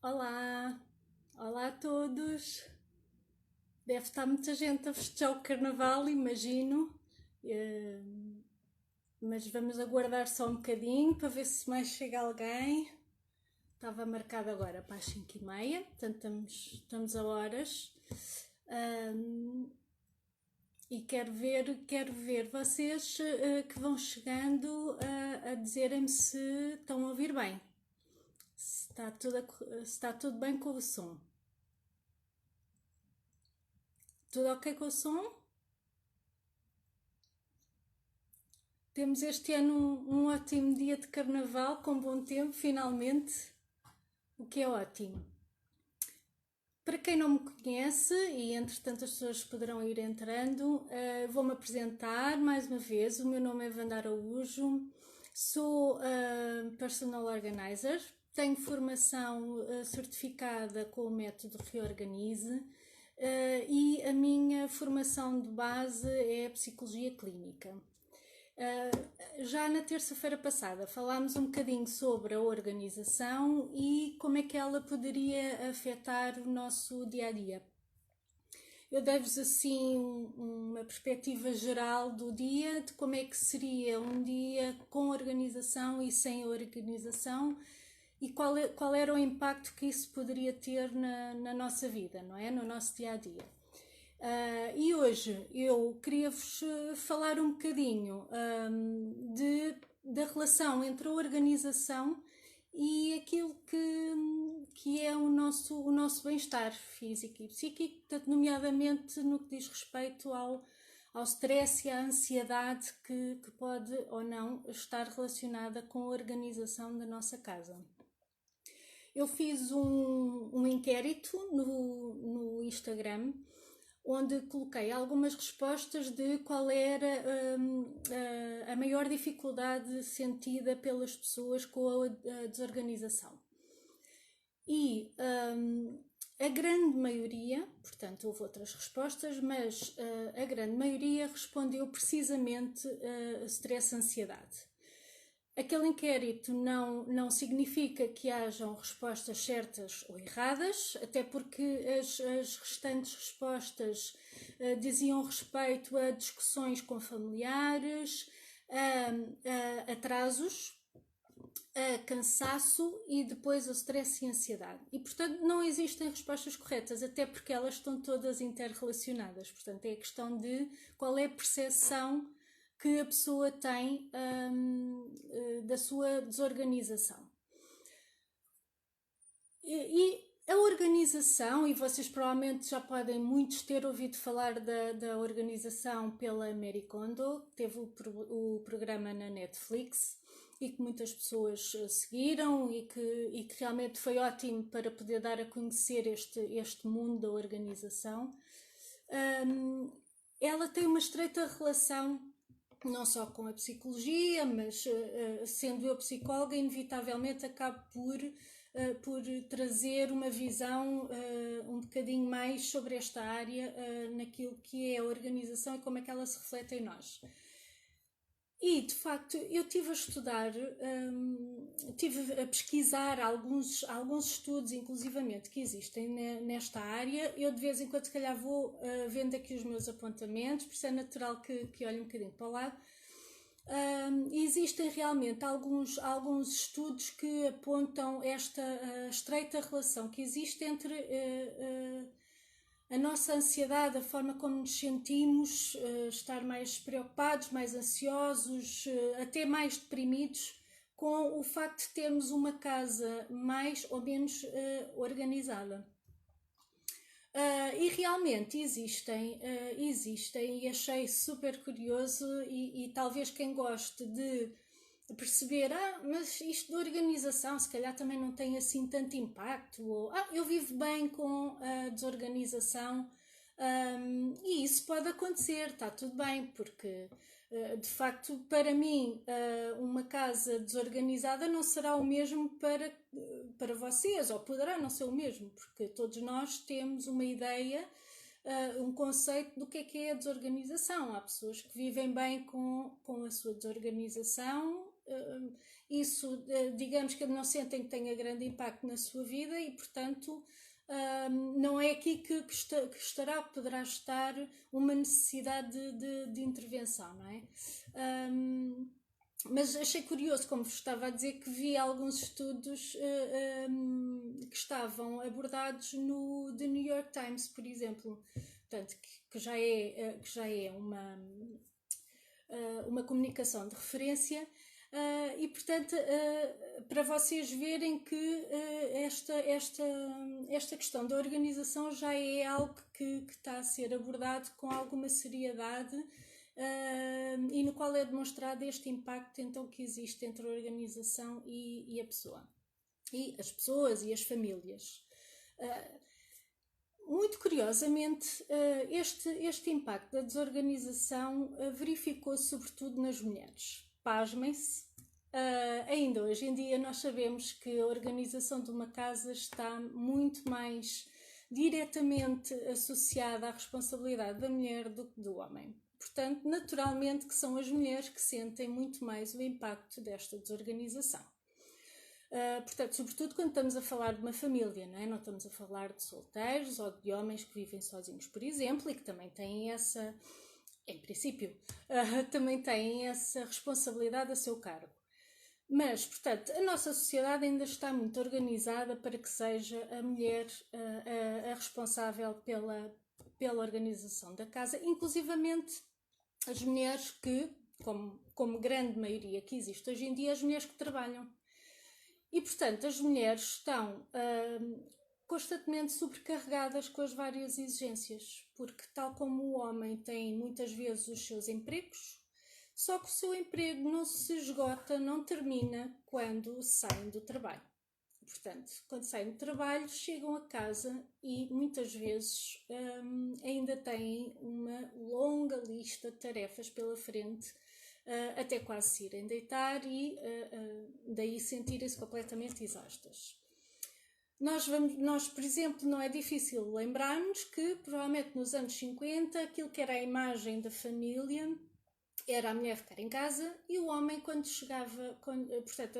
Olá, olá a todos. Deve estar muita gente a festejar o carnaval, imagino. Eh, mas vamos aguardar só um bocadinho para ver se mais chega alguém. Estava marcado agora para as 5h30, portanto estamos a horas. Ahm, e quero ver vocês que vão chegando a dizerem-me se estão a ouvir bem. Se está tudo bem com o som. Tudo ok com o som? Temos este ano um ótimo dia de carnaval, com bom tempo, finalmente, o que é ótimo. Para quem não me conhece, e entretanto as pessoas poderão ir entrando, vou-me apresentar mais uma vez. O meu nome é Wanda Araújo, sou Personal Organizer, tenho formação certificada com o método Reorganize e a minha formação de base é Psicologia Clínica. Já na terça-feira passada falámos um bocadinho sobre a organização e como é que ela poderia afetar o nosso dia a dia. Eu dei-vos assim uma perspectiva geral do dia, de como é que seria um dia com organização e sem organização e qual era o impacto que isso poderia ter na nossa vida, não é? No nosso dia a dia. E hoje eu queria-vos falar um bocadinho da relação entre a organização e aquilo que é o nosso bem-estar físico e psíquico, portanto, nomeadamente no que diz respeito ao stress e à ansiedade que pode ou não estar relacionada com a organização da nossa casa. Eu fiz um inquérito no Instagram onde coloquei algumas respostas de qual era a maior dificuldade sentida pelas pessoas com a desorganização. E a grande maioria, portanto houve outras respostas, mas a grande maioria respondeu precisamente stress e ansiedade. Aquele inquérito não significa que hajam respostas certas ou erradas, até porque as restantes respostas diziam respeito a discussões com familiares, a atrasos, a cansaço e depois a stress e ansiedade. E, portanto, não existem respostas corretas, até porque elas estão todas interrelacionadas. Portanto, é a questão de qual é a percepção que a pessoa tem da sua desorganização. E a organização, e vocês provavelmente já podem muitos ter ouvido falar da organização pela Marie Kondo, que teve o programa na Netflix e que muitas pessoas seguiram e que realmente foi ótimo para poder dar a conhecer este mundo da organização. Ela tem uma estreita relação não só com a psicologia, mas sendo eu psicóloga, inevitavelmente acabo por trazer uma visão um bocadinho mais sobre esta área, naquilo que é a organização e como é que ela se reflete em nós. E, de facto, eu estive a estudar, estive a pesquisar alguns estudos, inclusivamente, que existem nesta área. Eu, de vez em quando, se calhar, vou vendo aqui os meus apontamentos, por isso é natural que olhe um bocadinho para o lado. Existem realmente alguns estudos que apontam esta estreita relação que existe entre a nossa ansiedade, a forma como nos sentimos, estar mais preocupados, mais ansiosos, até mais deprimidos, com o facto de termos uma casa mais ou menos organizada. E realmente existem, e achei super curioso e talvez quem goste de perceber, mas isto de organização se calhar também não tem assim tanto impacto, ou eu vivo bem com a desorganização, e isso pode acontecer, está tudo bem, porque de facto para mim uma casa desorganizada não será o mesmo para vocês, ou poderá não ser o mesmo, porque todos nós temos uma ideia, um conceito do que é a desorganização. Há pessoas que vivem bem com a sua desorganização isso, digamos que não sentem que tenha grande impacto na sua vida e, portanto, não é aqui que estará, poderá estar uma necessidade de intervenção, não é? Mas achei curioso, como vos estava a dizer, que vi alguns estudos que estavam abordados no The New York Times, por exemplo, portanto, que já é uma comunicação de referência. E portanto, para vocês verem que esta questão da organização já é algo que está a ser abordado com alguma seriedade e no qual é demonstrado este impacto então que existe entre a organização e a pessoa, e as pessoas e as famílias. Muito curiosamente, este impacto da desorganização verificou-se sobretudo nas mulheres. Pasmem-se, ainda hoje em dia nós sabemos que a organização de uma casa está muito mais diretamente associada à responsabilidade da mulher do que do homem. Portanto, naturalmente que são as mulheres que sentem muito mais o impacto desta desorganização. Portanto, sobretudo quando estamos a falar de uma família, não é? Não estamos a falar de solteiros ou de homens que vivem sozinhos, por exemplo, e que também têm essa, em princípio, também têm essa responsabilidade a seu cargo. Mas, portanto, a nossa sociedade ainda está muito organizada para que seja a mulher a responsável pela organização da casa, inclusivamente as mulheres que, como grande maioria que existe hoje em dia, as mulheres que trabalham. E, portanto, as mulheres estão constantemente sobrecarregadas com as várias exigências, porque, tal como o homem tem muitas vezes os seus empregos, só que o seu emprego não se esgota, não termina quando saem do trabalho. Portanto, quando saem do trabalho, chegam a casa e muitas vezes ainda têm uma longa lista de tarefas pela frente, até quase se irem deitar e daí sentirem-se completamente exaustas. Nós, por exemplo, não é difícil lembrar-nos que provavelmente nos anos 50 aquilo que era a imagem da família era a mulher ficar em casa e o homem quando chegava, portanto,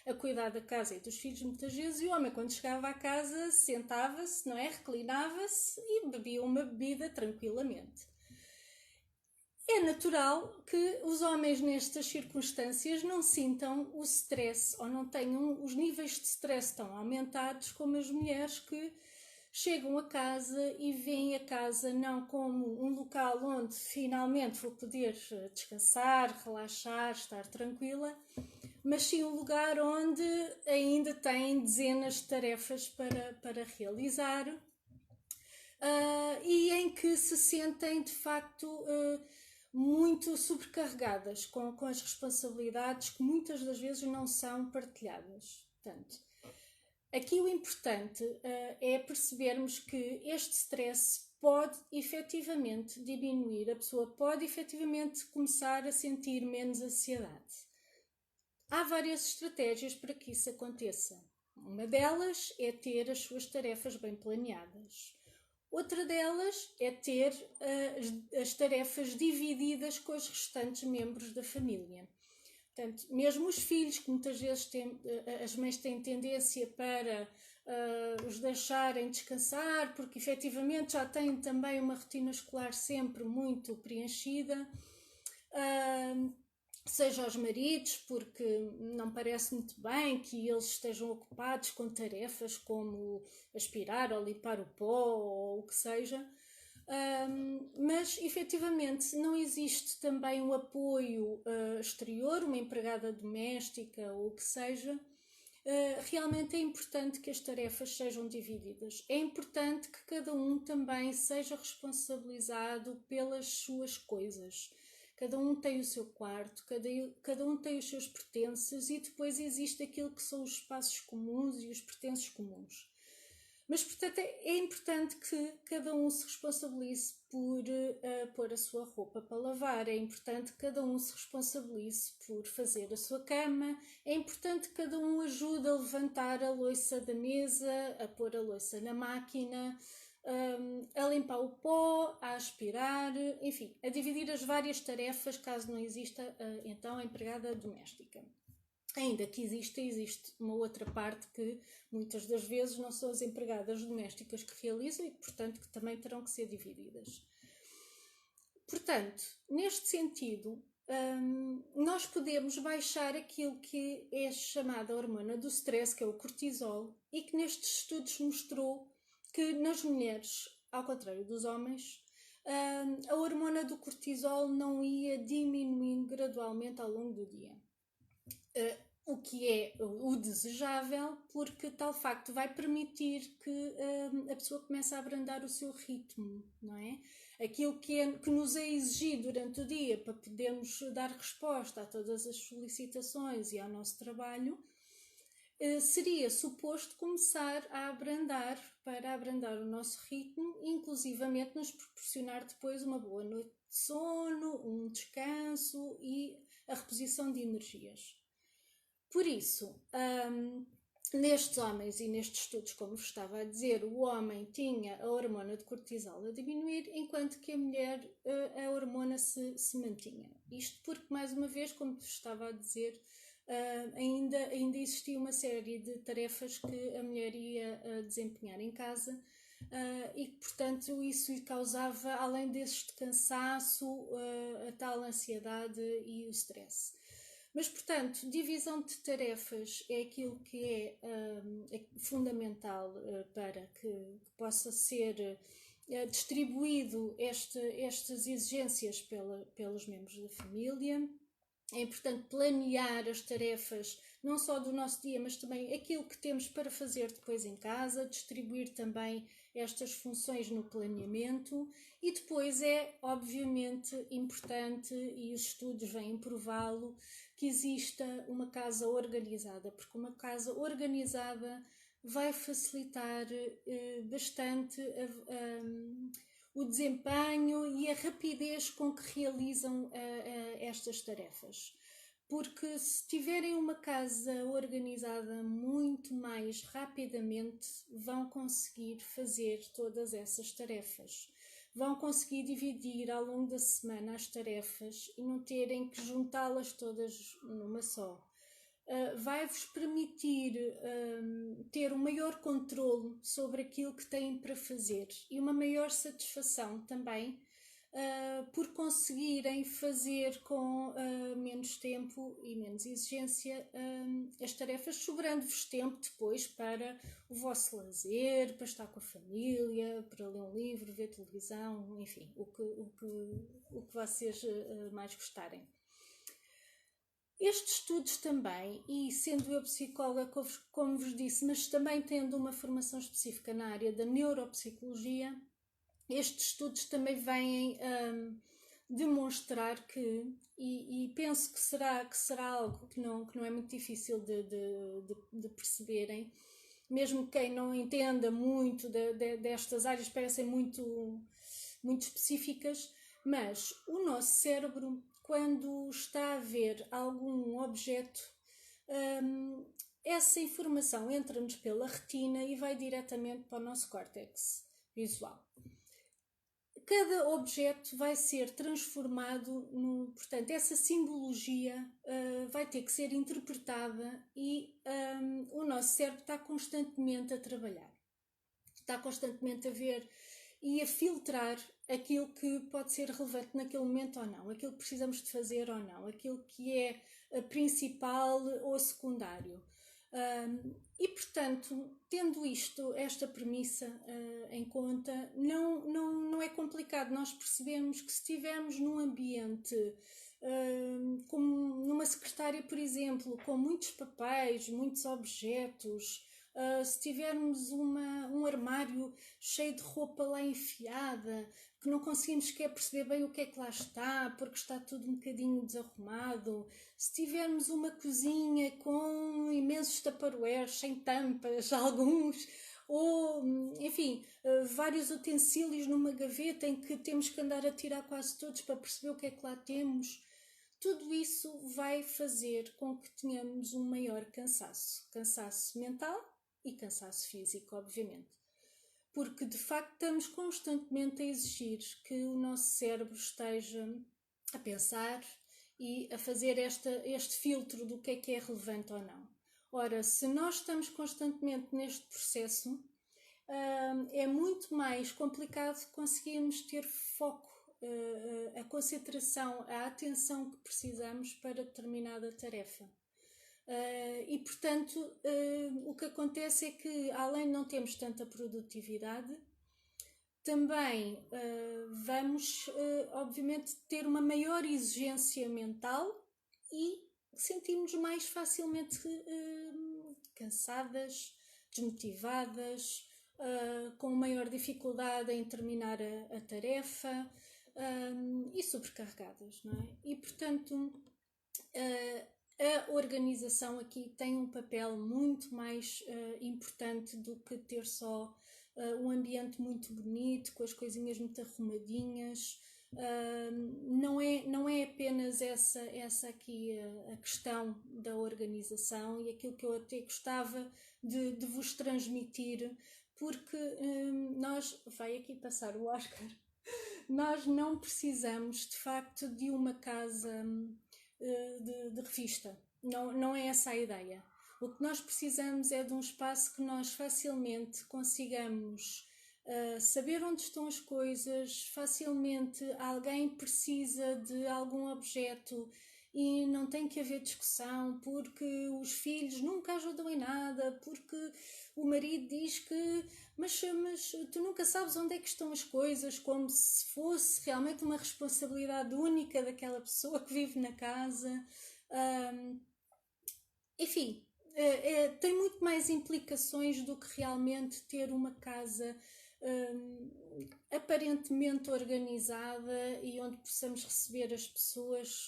a cuidar da casa e dos filhos muitas vezes, e o homem quando chegava à casa sentava-se, não é? Reclinava-se e bebia uma bebida tranquilamente. É natural que os homens nestas circunstâncias não sintam o stress ou não tenham os níveis de stress tão aumentados como as mulheres que chegam a casa e veem a casa não como um local onde finalmente vou poder descansar, relaxar, estar tranquila, mas sim um lugar onde ainda têm dezenas de tarefas para realizar e em que se sentem de facto muito sobrecarregadas com as responsabilidades que muitas das vezes não são partilhadas. Portanto, aqui o importante é percebermos que este stress pode efetivamente diminuir, a pessoa pode efetivamente começar a sentir menos ansiedade. Há várias estratégias para que isso aconteça. Uma delas é ter as suas tarefas bem planeadas. Outra delas é ter as tarefas divididas com os restantes membros da família. Portanto, mesmo os filhos, que muitas vezes as mães têm tendência para os deixarem descansar, porque efetivamente já têm também uma rotina escolar sempre muito preenchida, seja aos maridos, porque não parece muito bem que eles estejam ocupados com tarefas como aspirar ou limpar o pó ou o que seja. Mas efetivamente não existe também um apoio exterior, uma empregada doméstica ou o que seja. Realmente é importante que as tarefas sejam divididas. É importante que cada um também seja responsabilizado pelas suas coisas. Cada um tem o seu quarto, cada um tem os seus pertences e depois existe aquilo que são os espaços comuns e os pertences comuns. Mas, portanto, é importante que cada um se responsabilize por pôr a sua roupa para lavar, é importante que cada um se responsabilize por fazer a sua cama, é importante que cada um ajude a levantar a louça da mesa, a pôr a louça na máquina, a limpar o pó, a aspirar, enfim, a dividir as várias tarefas caso não exista então a empregada doméstica. Ainda que existe uma outra parte que muitas das vezes não são as empregadas domésticas que realizam e, portanto, que também terão que ser divididas. Portanto, neste sentido, nós podemos baixar aquilo que é chamada a hormona do stress, que é o cortisol, e que nestes estudos mostrou que nas mulheres, ao contrário dos homens, a hormona do cortisol não ia diminuindo gradualmente ao longo do dia. O que é o desejável, porque tal facto vai permitir que a pessoa comece a abrandar o seu ritmo, não é? Aquilo que nos é exigido durante o dia para podermos dar resposta a todas as solicitações e ao nosso trabalho, seria suposto começar a abrandar, para abrandar o nosso ritmo, inclusivamente nos proporcionar depois uma boa noite de sono, um descanso e a reposição de energias. Por isso, nestes homens e nestes estudos, como vos estava a dizer, o homem tinha a hormona de cortisol a diminuir, enquanto que a mulher, a hormona se mantinha. Isto porque, mais uma vez, como vos estava a dizer, ainda existia uma série de tarefas que a mulher ia desempenhar em casa e que, portanto, isso lhe causava, além deste cansaço, a tal ansiedade e o stress. Mas, portanto, divisão de tarefas é aquilo que é fundamental para que possa ser distribuído estas exigências pelos membros da família. É importante planear as tarefas, não só do nosso dia, mas também aquilo que temos para fazer depois em casa, distribuir também estas funções no planeamento e depois é, obviamente, importante, e os estudos vêm prová-lo, que exista uma casa organizada, porque uma casa organizada vai facilitar bastante o desempenho e a rapidez com que realizam estas tarefas. Porque se tiverem uma casa organizada muito mais rapidamente, vão conseguir fazer todas essas tarefas. Vão conseguir dividir ao longo da semana as tarefas e não terem que juntá-las todas numa só. Vai-vos permitir ter um maior controlo sobre aquilo que têm para fazer e uma maior satisfação também por conseguirem fazer com menos tempo e menos exigência as tarefas, sobrando-vos tempo depois para o vosso lazer, para estar com a família, para ler um livro, ver televisão, enfim, o que vocês mais gostarem. Estes estudos também, e sendo eu psicóloga, como vos disse, mas também tendo uma formação específica na área da neuropsicologia, estes estudos também vêm demonstrar que, e penso que será algo que não é muito difícil de perceberem, mesmo quem não entenda muito destas áreas, parecem muito específicas, mas o nosso cérebro, quando está a ver algum objeto, essa informação entra-nos pela retina e vai diretamente para o nosso córtex visual. Cada objeto vai ser transformado portanto, essa simbologia vai ter que ser interpretada e o nosso cérebro está constantemente a trabalhar. Está constantemente a ver e a filtrar aquilo que pode ser relevante naquele momento ou não, aquilo que precisamos de fazer ou não, aquilo que é principal ou secundário. E, portanto, tendo esta premissa em conta, não é complicado nós percebemos que se estivermos num ambiente, como numa secretária, por exemplo, com muitos papéis, muitos objetos, se tivermos um armário cheio de roupa lá enfiada, que não conseguimos sequer perceber bem o que é que lá está, porque está tudo um bocadinho desarrumado, se tivermos uma cozinha com imensos tupperwares, sem tampas, alguns, ou, enfim, vários utensílios numa gaveta em que temos que andar a tirar quase todos para perceber o que é que lá temos, tudo isso vai fazer com que tenhamos um maior cansaço mental e cansaço físico, obviamente. porque de facto estamos constantemente a exigir que o nosso cérebro esteja a pensar e a fazer este filtro do que é relevante ou não. Ora, se nós estamos constantemente neste processo, é muito mais complicado conseguirmos ter foco, a concentração, a atenção que precisamos para determinada tarefa. E portanto, o que acontece é que, além de não termos tanta produtividade, também vamos, obviamente, ter uma maior exigência mental e sentimos mais facilmente cansadas, desmotivadas, com maior dificuldade em terminar a tarefa e sobrecarregadas, não é? E portanto, a organização aqui tem um papel muito mais importante do que ter só um ambiente muito bonito, com as coisinhas muito arrumadinhas. Não é apenas essa aqui a questão da organização e aquilo que eu até gostava de vos transmitir, porque nós, vai aqui passar o Oscar, nós não precisamos de facto de uma casa de revista, não é essa a ideia. O que nós precisamos é de um espaço que nós facilmente consigamos saber onde estão as coisas, facilmente alguém precisa de algum objeto e não tem que haver discussão porque os filhos nunca ajudam em nada, porque o marido diz que mas tu nunca sabes onde é que estão as coisas, como se fosse realmente uma responsabilidade única daquela pessoa que vive na casa. Enfim, tem muito mais implicações do que realmente ter uma casa aparentemente organizada e onde possamos receber as pessoas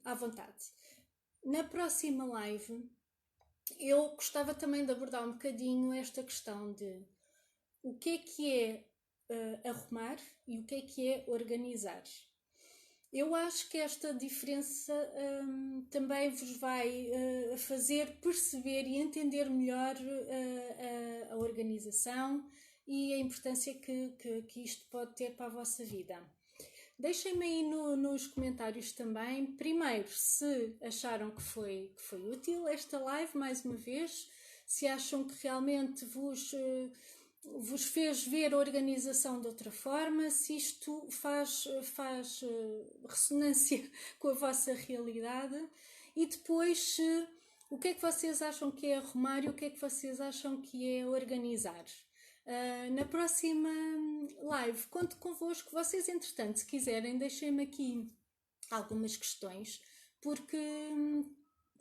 à vontade. Na próxima live eu gostava também de abordar um bocadinho esta questão de o que é arrumar e o que é organizar. Eu acho que esta diferença também vos vai fazer perceber e entender melhor a organização e a importância que isto pode ter para a vossa vida. Deixem-me aí nos comentários também, primeiro, se acharam que foi útil esta live, mais uma vez, se acham que realmente vos fez ver a organização de outra forma, se isto faz ressonância com a vossa realidade e depois o que é que vocês acham que é arrumar e o que é que vocês acham que é organizar. Na próxima live conto convosco. Vocês, entretanto, se quiserem, deixem-me aqui algumas questões, porque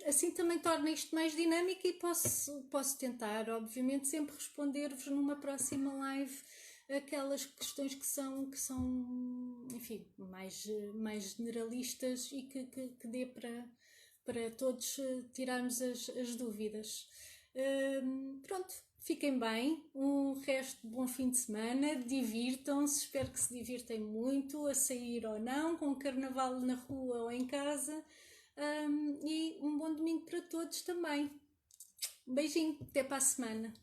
assim também torna isto mais dinâmico e posso tentar, obviamente, sempre responder-vos numa próxima live aquelas questões que são enfim, mais generalistas e que dê para todos tirarmos as dúvidas. Pronto, fiquem bem, um resto de bom fim de semana, divirtam-se, espero que se divirtem muito, a sair ou não, com o carnaval na rua ou em casa, e um bom domingo para todos também. Um beijinho, até para a semana.